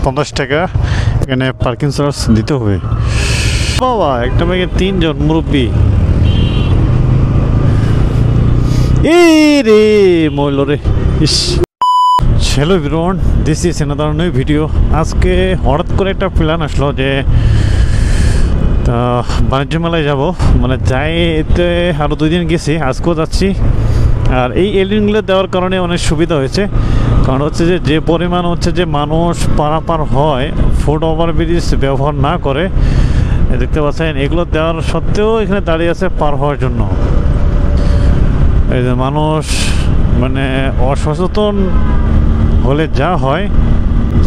50 টাকা এখানে parking charge দিতে হবে। বাবা একটা ব্যাগে 3 জন মুরব্বী। এই রে মইল রে ইস। Hello everyone, this is another new video. আজকে হঠাৎ করে একটা প্ল্যান আসলো যে বাণিজ্য মেলায় যাব, মানে যাইতে আরও 2 দিন গেছি, আজকেও যাচ্ছি। আর এই এলিনগুলো দেওয়ার কারণে অনেক সুবিধা হয়েছে, কারণ হচ্ছে যে পরিমাণ হচ্ছে যে মানুষ পারাপার হয় ফুট ওভারব্রিজ ব্যবহার না করে, দেখতে পাচ্ছেন এগুলো দেওয়ার সত্ত্বেও এখানে দাঁড়িয়ে আছে পার হওয়ার জন্য। এই যে মানুষ মানে অসচেতন হলে যা হয়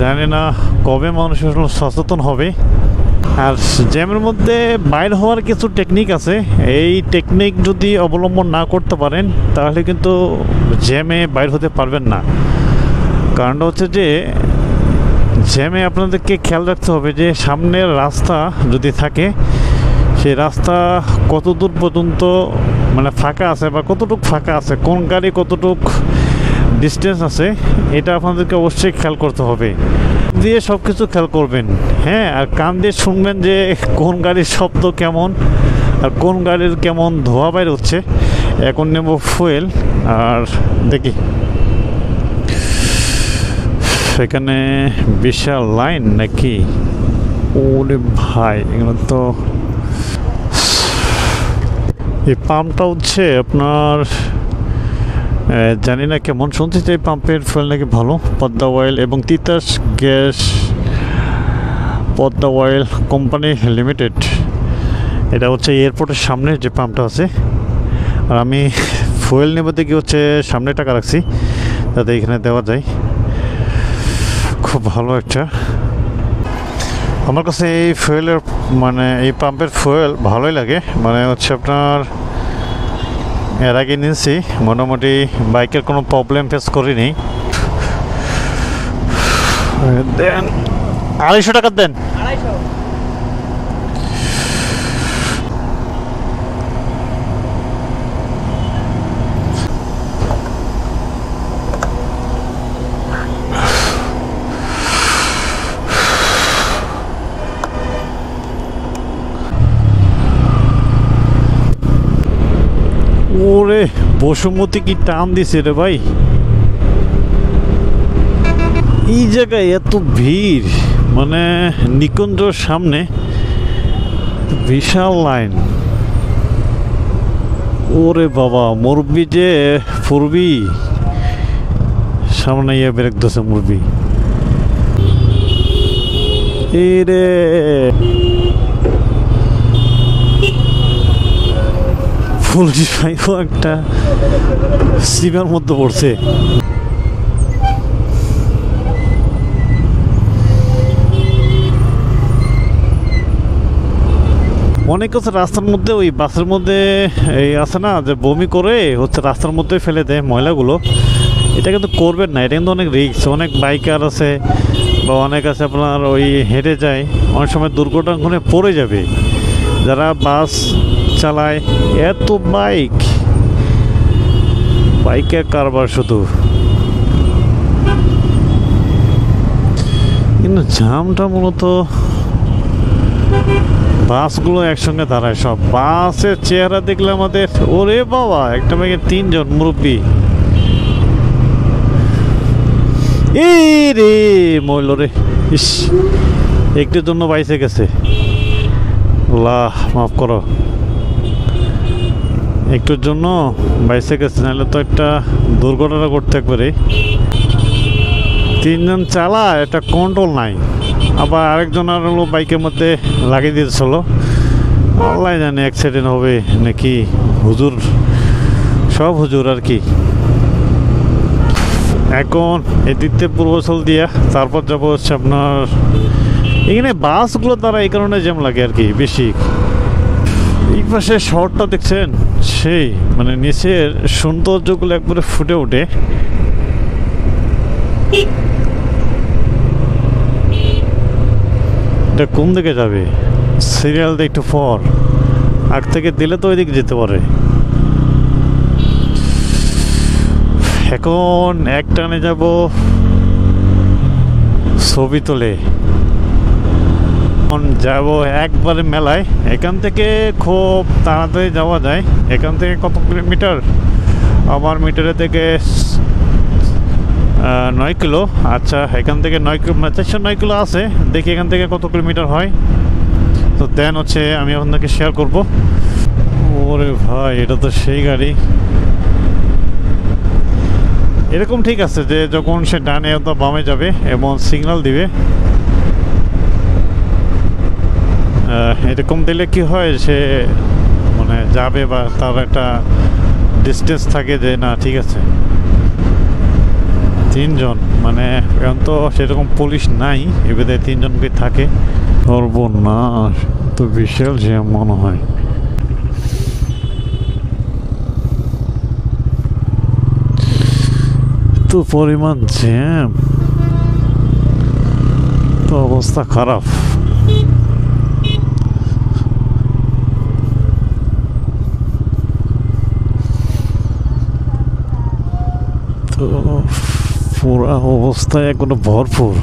জানি না কবে মানুষ সচেতন হবে। আর জ্যামের মধ্যে বাইর হওয়ার কিছু টেকনিক আছে, এই টেকনিক যদি অবলম্বন না করতে পারেন তাহলে কিন্তু জ্যামে বাইর হতে পারবেন না। কারণটা হচ্ছে যে জ্যামে আপনাদেরকে খেয়াল রাখতে হবে যে সামনের রাস্তা যদি থাকে সেই রাস্তা কত দূর পর্যন্ত মানে ফাঁকা আছে বা কতটুক ফাঁকা আছে, কোন গাড়ি কতটুক ডিস্টেন্স আছে, এটা আপনাদেরকে অবশ্যই খেয়াল করতে হবে। দিয়ে সব কিছু খেয়াল করবেন, হ্যাঁ। আর কান দিয়ে শুনবেন যে কোন গাড়ির শব্দ কেমন আর কোন গাড়ির কেমন ধোঁয়া বাইর হচ্ছে। এখন নেব ফুয়েল আর দেখি সেখানে বিশাল লাইন নাকি। ওরে ভাই, এগুলো তো এই পাম্পটা হচ্ছে আপনার জানি না কেমন, শুনছি যে এই পাম্পের ফুয়েল নাকি ভালো, পদ্মা অয়েল এবং Titas gas Padma oil company limited. এটা হচ্ছে এয়ারপোর্টের সামনে যে পাম্পটা আছে। আর আমি ফুয়েল নেব দেখি হচ্ছে সামনে টাকা রাখছি যাতে এখানে দেওয়া যায়। খুব ভালো একটা, আমার কাছে এই ফুয়েলের মানে এই পাম্পের ফুয়েল ভালোই লাগে। মানে হচ্ছে আপনার এর আগে নিয়েছি, মোটামুটি বাইকের কোনো প্রবলেম ফেস করিনি। দেন 250 টাকা দেন। ওরে বসুমতী কি টান দিছে রে ভাই, এই জায়গায় এত ভিড়, মানে নিকুঞ্জর সামনে বিশাল লাইন। ওরে বাবা, মুরব্বি যে ফুরবি সামনে ইয়ে ব্রেক দোষে মুরব্বি। এই রে পুলিশ ভাইও একটা সিমের মধ্যে পড়ছে। অনেক হচ্ছে রাস্তার মধ্যে ওই বাসের মধ্যে এই আছে না যে বমি করে হচ্ছে রাস্তার মধ্যে ফেলে দেয় ময়লাগুলো। এটা কিন্তু করবেন না, এটা কিন্তু অনেক রিস্ক। অনেক বাইকার আছে বা অনেক আছে আপনার ওই হেঁটে যায়, অনেক সময় দুর্ঘটনা পড়ে যাবে। যারা বাস চালায়, এত বাইকের কারবার শুধু। কিন্তু জামটা মূলত বাসগুলো একসঙ্গে দাঁড়ায়, সব বাসের চেহারা দেখলে আমাদের ওরে বাবা একটা ব্যাগে 3 জন মুরব্বী। এই রে মইল রে ইস, একটুর জন্য বাইসে গেছে। আল্লাহ মাফ করো, একটুর জন্য বাইসে গেছে, নাহলে তো একটা দুর্ঘটনা করতে একবারে। 3 জন চালা, একটা কন্ট্রোল নাই। আবার আরেকজন আর হলো বাইকের মধ্যে লাগিয়ে দিয়েছিল, আল্লাহ জানে অ্যাক্সিডেন্ট হবে নাকি। হুজুর সব হুজুর আর কি। এখন এদিক থেকে পূর্বচল দিয়া তারপর যাবো হচ্ছে আপনার এখানে বাসগুলো দ্বারা এই কারণে জ্যাম লাগে আর কি বেশি। এই পাশে শহরটা দেখছেন, সেই মানে নিচের সৌন্দর্যগুলো একবারে ফুটে ওঠে। এটা কোন দিকে যাবে, সিরিয়াল দিয়ে একটু পর আগ থেকে দিলে তো ওই দিকে যেতে পারে। এখন এক টানে যাব ছবি তোলে। এখন যাবো একবারে মেলায়। এখান থেকে খুব তাড়াতাড়ি যাওয়া যায়। এখান থেকে কত কিলোমিটার? আমার মিটারে থেকে 9 কিলো। আচ্ছা, এখান থেকে 9 কিলো, 409 কিলো আছে। দেখি এখান থেকে কত কিলোমিটার হয়। তো দেন হচ্ছে আমি আপনাকে শেয়ার করব। ওরে ভাই, এটা তো সেই গাড়ি। এরকম ঠিক আছে যে যখন সে ডানে অথবা বামে যাবে এবং সিগন্যাল দিবে, এরকম দিলে কি হয়, সে মানে যাবে বা তার একটা ডিস্টেন্স থাকে যে না ঠিক আছে। 3 জন, মানে এখন তো সেরকম পুলিশ নাই, এবারে 3 জনকে থাকে। সর্বনাশ, তো বিশাল জ্যাম মনে হয়। তো পরিমাণ জ্যাম, তো অবস্থা খারাপ। তো পুরা অবস্থায় এখনো ভরপুর।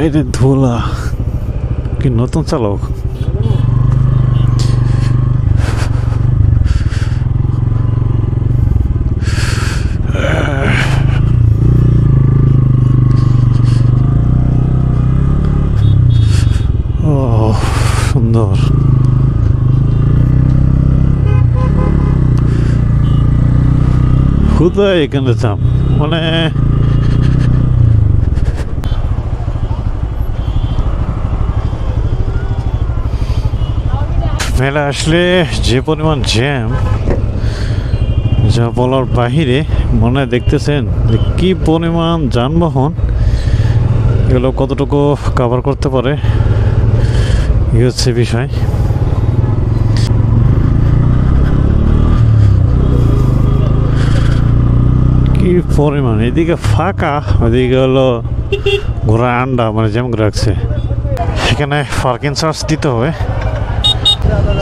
এটা ধুলা, কি নতুন চালক? ও সুন্দর। কোথায় এখানে যাম, মানে মেলা আসলে যে পরিমাণ জ্যাম, যা বলার বাহিরে। মনে দেখতেছেন যে কি পরিমাণ যানবাহন, এগুলো কতটুকু কভার করতে পারে, এই হচ্ছে বিষয়। কি পরিমাণ, এদিকে ফাঁকা, ওইদিকে হলো ঘোড়া আন্ডা, মানে যেমন রাখছে। এখানে পার্কিং চার্জ দিতে হবে।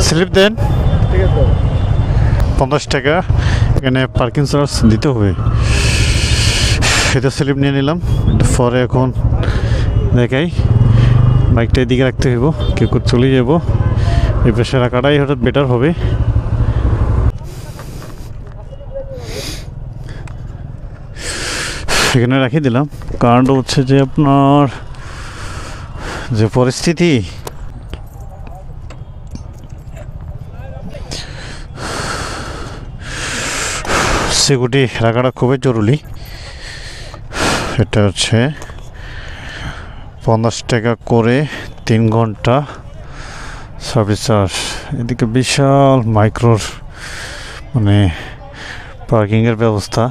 স্লিপ দেন, 50 টাকা এখানে পার্কিং চার্জ দিতে হবে। এটা স্লিপ নিয়ে নিলাম। এটা পরে এখন দেখাই, বাইকটা এদিকে রাখতে হইব, কেউ চলে যাব। এই পাশে রাখাটাই হঠাৎ বেটার হবে। এখানে রাখি দিলাম। কারণটা হচ্ছে যে আপনার যে পরিস্থিতি, সিকিউরিটি রাখাটা খুবই জরুরি। এটা হচ্ছে 50 টাকা করে 3 ঘন্টা সার্ভিস চার্জ। এদিকে বিশাল মাইক্রোর মানে পার্কিংয়ের ব্যবস্থা।